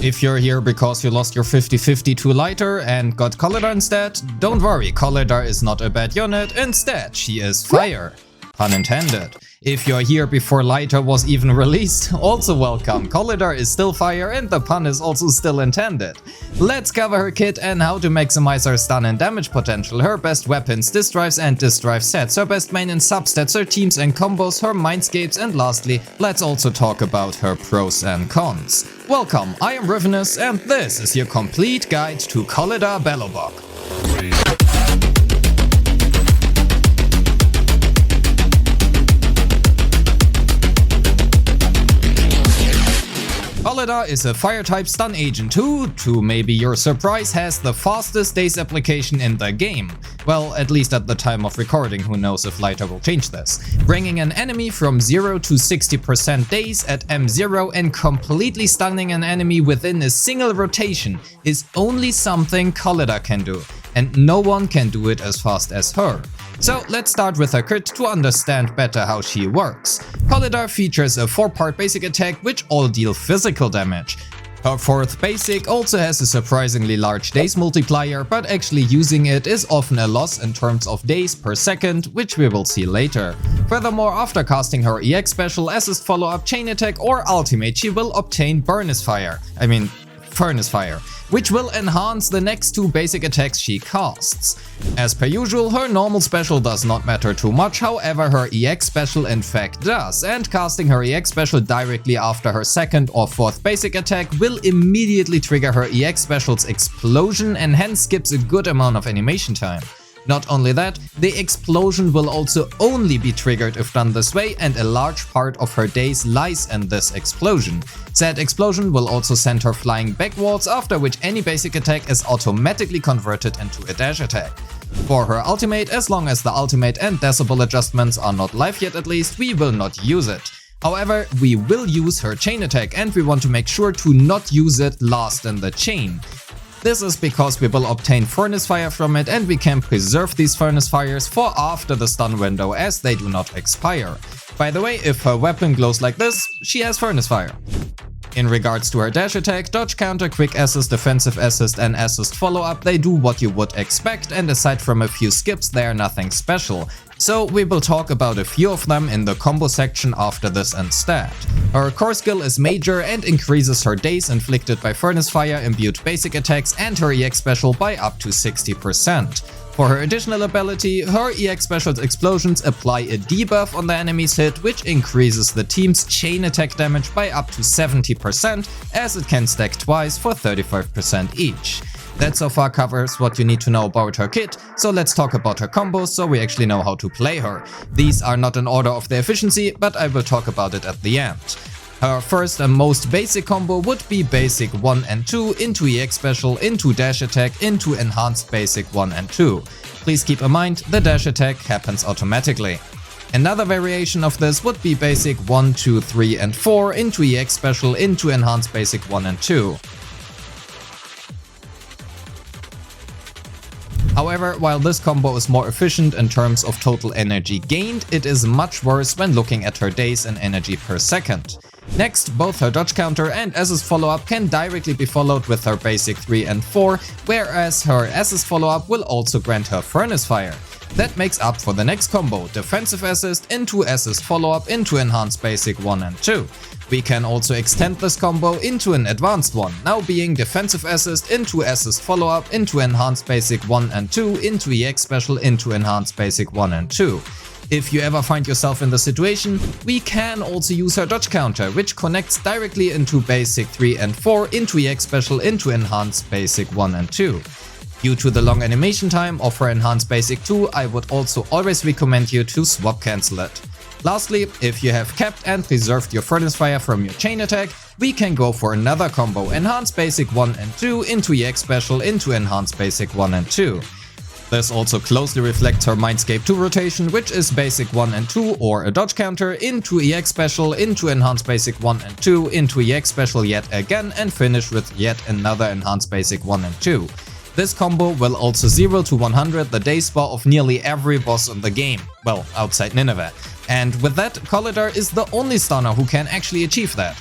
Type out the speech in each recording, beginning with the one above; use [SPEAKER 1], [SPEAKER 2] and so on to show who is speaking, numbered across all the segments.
[SPEAKER 1] If you're here because you lost your 50-50 to Lighter and got Koleda instead, don't worry, Koleda is not a bad unit, instead she is fire. Pun intended. If you're here before Lighter was even released, also welcome, Koleda is still fire and the pun is also still intended. Let's cover her kit and how to maximize her stun and damage potential, her best weapons, disk drives and disk drive sets, her best main and substats, her teams and combos, her Mindscapes, and lastly, let's also talk about her pros and cons. Welcome, I am Rivenous and this is your complete guide to Koleda Bellobok. Koleda is a fire-type stun agent who, to maybe your surprise, has the fastest daze application in the game. Well, at least at the time of recording, who knows if Lighter will change this. Bringing an enemy from 0 to 60% daze at M0 and completely stunning an enemy within a single rotation is only something Koleda can do, and no one can do it as fast as her. So let's start with her crit to understand better how she works. Koleda features a 4-part basic attack which all deal physical damage. Her 4th basic also has a surprisingly large daze multiplier, but actually using it is often a loss in terms of daze per second, which we will see later. Furthermore, after casting her EX special, assist follow-up, chain attack or ultimate, she will obtain Furnace Fire, which will enhance the next 2 basic attacks she casts. As per usual, her normal special does not matter too much, however her EX special in fact does, and casting her EX special directly after her 2nd or 4th basic attack will immediately trigger her EX special's explosion and hence skips a good amount of animation time. Not only that, the explosion will also only be triggered if done this way, and a large part of her daze lies in this explosion. Said explosion will also send her flying backwards, after which any basic attack is automatically converted into a dash attack. For her ultimate, as long as the ultimate and decibel adjustments are not live yet at least, we will not use it. However, we will use her chain attack and we want to make sure to not use it last in the chain. This is because we will obtain Furnace Fire from it and we can preserve these Furnace Fires for after the stun window as they do not expire. By the way, if her weapon glows like this, she has Furnace Fire. In regards to her dash attack, dodge counter, quick assist, defensive assist and assist follow-up, they do what you would expect, and aside from a few skips they are nothing special. So we will talk about a few of them in the combo section after this instead. Her core skill is major and increases her daze inflicted by Furnace Fire imbued basic attacks and her EX special by up to 60%. For her additional ability, her EX special's explosions apply a debuff on the enemy's hit, which increases the team's chain attack damage by up to 70%, as it can stack twice for 35% each. That so far covers what you need to know about her kit, so let's talk about her combos so we actually know how to play her. These are not in order of their efficiency, but I will talk about it at the end. Her first and most basic combo would be basic 1 and 2 into EX special into dash attack into enhanced basic 1 and 2. Please keep in mind the dash attack happens automatically. Another variation of this would be basic 1, 2, 3 and 4 into EX special into enhanced basic 1 and 2. However, while this combo is more efficient in terms of total energy gained, it is much worse when looking at her daze and energy per second. Next, both her dodge counter and assist follow-up can directly be followed with her basic 3 and 4, whereas her assist follow-up will also grant her Furnace Fire. That makes up for the next combo, defensive assist into assist follow-up into enhanced basic 1 and 2. We can also extend this combo into an advanced one, now being defensive assist into assist follow-up into enhanced basic 1 and 2 into EX special into enhanced basic 1 and 2. If you ever find yourself in the situation, we can also use her dodge counter, which connects directly into basic 3 and 4 into EX special into enhanced basic 1 and 2. Due to the long animation time of her enhanced basic 2, I would also always recommend you to swap cancel it. Lastly, if you have kept and preserved your Furnace Fire from your chain attack, we can go for another combo, enhanced basic 1 and 2 into EX special into enhanced basic 1 and 2. This also closely reflects her Mindscape 2 rotation, which is basic 1 and 2 or a dodge counter into EX special into enhanced basic 1 and 2 into EX special yet again and finish with yet another enhanced basic 1 and 2. This combo will also 0 to 100 the daze bar of nearly every boss in the game, well, outside Nineveh. And with that, Koleda is the only stunner who can actually achieve that.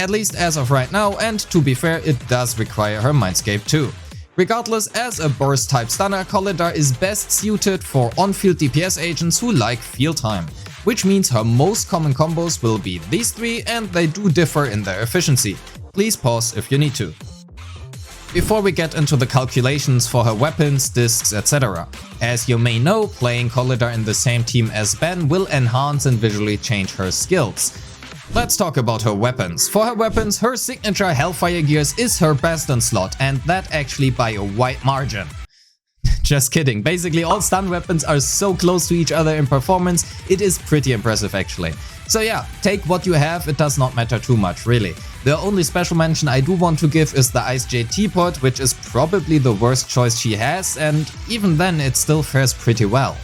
[SPEAKER 1] At least as of right now, and to be fair, it does require her Mindscape too. Regardless, as a burst type stunner, Koleda is best suited for on-field DPS agents who like field time, which means her most common combos will be these three, and they do differ in their efficiency. Please pause if you need to. Before we get into the calculations for her weapons, discs, etc. As you may know, playing Koleda in the same team as Ben will enhance and visually change her skills. Let's talk about her weapons. For her weapons, her signature Hellfire Gears is her best in slot, and that actually by a wide margin. Just kidding, basically all stun weapons are so close to each other in performance, it is pretty impressive actually. So yeah, take what you have, it does not matter too much really. The only special mention I do want to give is the Ice Jade Teapot, which is probably the worst choice she has, and even then it still fares pretty well.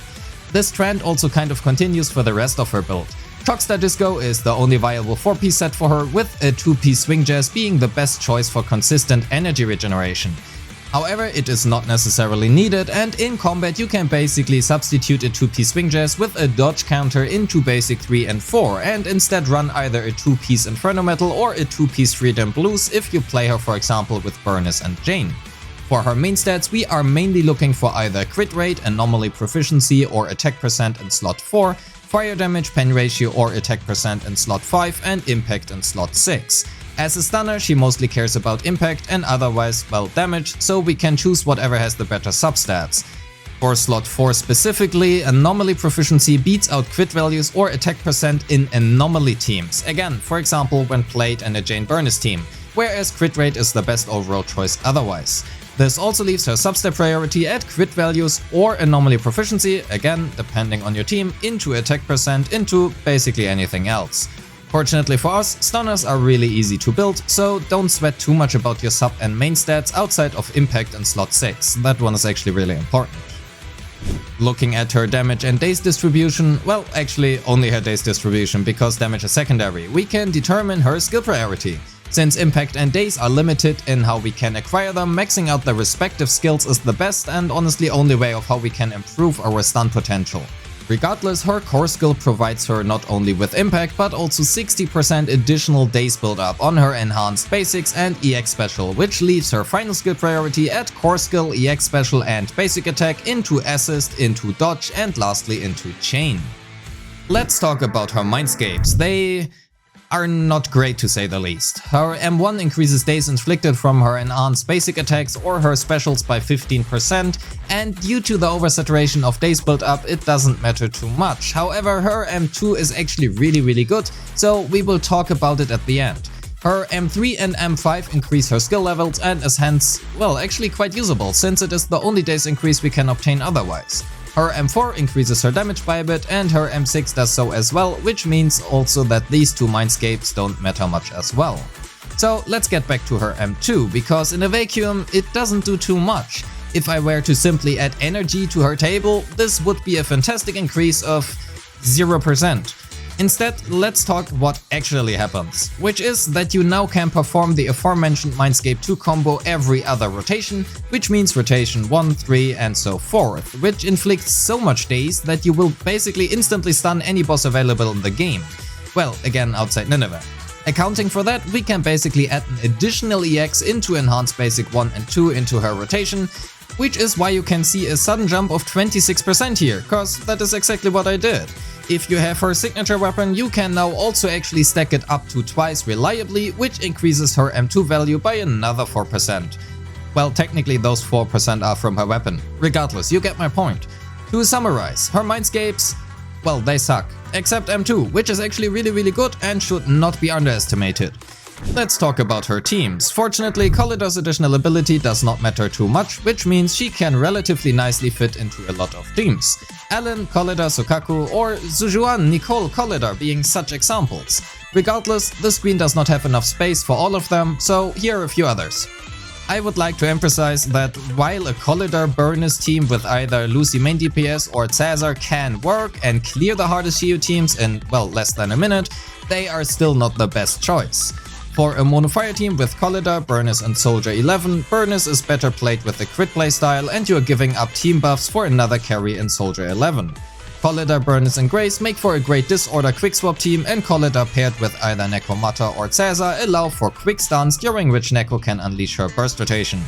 [SPEAKER 1] This trend also kind of continues for the rest of her build. Shockstar Disco is the only viable 4-piece set for her, with a 2-piece Swing Jazz being the best choice for consistent energy regeneration. However, it is not necessarily needed, and in combat you can basically substitute a 2-piece Swing Jazz with a dodge counter into basic 3 and 4, and instead run either a 2-piece Inferno Metal or a 2-piece Freedom Blues if you play her for example with Burnus and Jane. For her main stats, we are mainly looking for either crit rate, anomaly proficiency or attack percent in slot 4, fire damage, pen ratio or attack percent in slot 5, and impact in slot 6. As a stunner, she mostly cares about impact and otherwise, well, damage, so we can choose whatever has the better substats. For slot 4 specifically, anomaly proficiency beats out crit values or attack percent in anomaly teams, again, for example when played in a Jane Burnus team, whereas crit rate is the best overall choice otherwise. This also leaves her substat priority at crit values or anomaly proficiency, again depending on your team, into attack percent, into basically anything else. Fortunately for us, stunners are really easy to build, so don't sweat too much about your sub and main stats outside of impact in slot 6, that one is actually really important. Looking at her damage and daze distribution, well actually only her daze distribution because damage is secondary, we can determine her skill priority. Since impact and daze are limited in how we can acquire them, maxing out their respective skills is the best and honestly only way of how we can improve our stun potential. Regardless, her core skill provides her not only with impact but also 60% additional daze build-up on her enhanced basics and EX special, which leaves her final skill priority at core skill, EX special and basic attack, into assist, into dodge and lastly into chain. Let's talk about her Mindscapes. They are not great to say the least. Her M1 increases daze inflicted from her enhanced basic attacks or her specials by 15%, and due to the oversaturation of daze build up it doesn't matter too much. However, her M2 is actually really good, so we will talk about it at the end. Her M3 and M5 increase her skill levels and is hence, well, actually quite usable, since it is the only daze increase we can obtain otherwise. Her M4 increases her damage by a bit and her M6 does so as well, which means also that these two Mindscapes don't matter much as well. So let's get back to her M2, because in a vacuum it doesn't do too much. If I were to simply add energy to her table, this would be a fantastic increase of 0%. Instead, let's talk what actually happens, which is that you now can perform the aforementioned Mindscape 2 combo every other rotation, which means rotation 1, 3 and so forth, which inflicts so much daze that you will basically instantly stun any boss available in the game. Well, again outside Nineveh. Accounting for that, we can basically add an additional EX into enhanced basic 1 and 2 into her rotation, which is why you can see a sudden jump of 26% here, cause that is exactly what I did. If you have her signature weapon, you can now also actually stack it up to twice reliably, which increases her M2 value by another 4%. Well, technically those 4% are from her weapon. Regardless, you get my point. To summarize, her Mindscapes, well, they suck. Except M2, which is actually really good and should not be underestimated. Let's talk about her teams. Fortunately, Koleda's additional ability does not matter too much, which means she can relatively nicely fit into a lot of teams. Alan, Koleda, Sokaku or Zujuan, Nicole, Koleda being such examples. Regardless, the screen does not have enough space for all of them, so here are a few others. I would like to emphasize that while a Koleda Burnus team with either Lucy main DPS or Caesar can work and clear the hardest GU teams in, well, less than a minute, they are still not the best choice. For a monofire team with Koleda, Burnus and Soldier 11, Burnus is better played with the crit playstyle and you are giving up team buffs for another carry in Soldier 11. Koleda, Burnus and Grace make for a great disorder quickswap team, and Koleda paired with either Nekomata or Caesar allow for quick stuns during which Neko can unleash her burst rotation.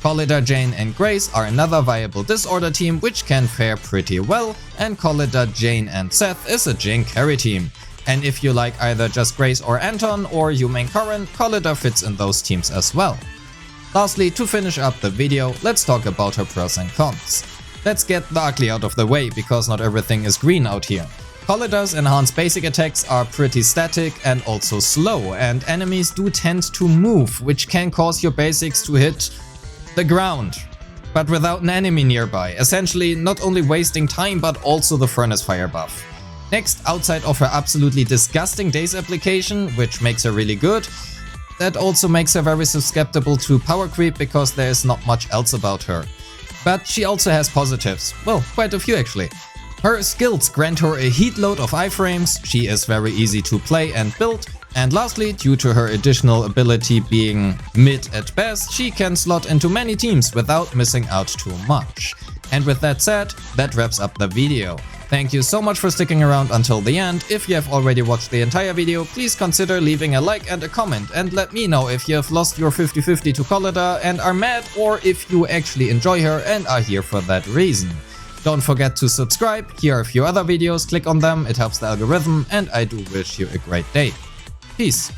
[SPEAKER 1] Koleda, Jane and Grace are another viable disorder team which can fare pretty well, and Koleda, Jane and Seth is a Jane carry team. And if you like either just Grace or Anton, or you main Corrin, Koleda fits in those teams as well. Lastly, to finish up the video, let's talk about her pros and cons. Let's get the ugly out of the way, because not everything is green out here. Koleda's enhanced basic attacks are pretty static and also slow, and enemies do tend to move, which can cause your basics to hit the ground, but without an enemy nearby, essentially not only wasting time but also the furnace fire buff. Next, outside of her absolutely disgusting daze application, which makes her really good, that also makes her very susceptible to power creep because there is not much else about her. But she also has positives, well, quite a few actually. Her skills grant her a heat load of iframes, she is very easy to play and build, and lastly, due to her additional ability being mid at best, she can slot into many teams without missing out too much. And with that said, that wraps up the video. Thank you so much for sticking around until the end. If you have already watched the entire video, please consider leaving a like and a comment, and let me know if you have lost your 50-50 to Koleda and are mad, or if you actually enjoy her and are here for that reason. Don't forget to subscribe, here are a few other videos, click on them, it helps the algorithm, and I do wish you a great day. Peace.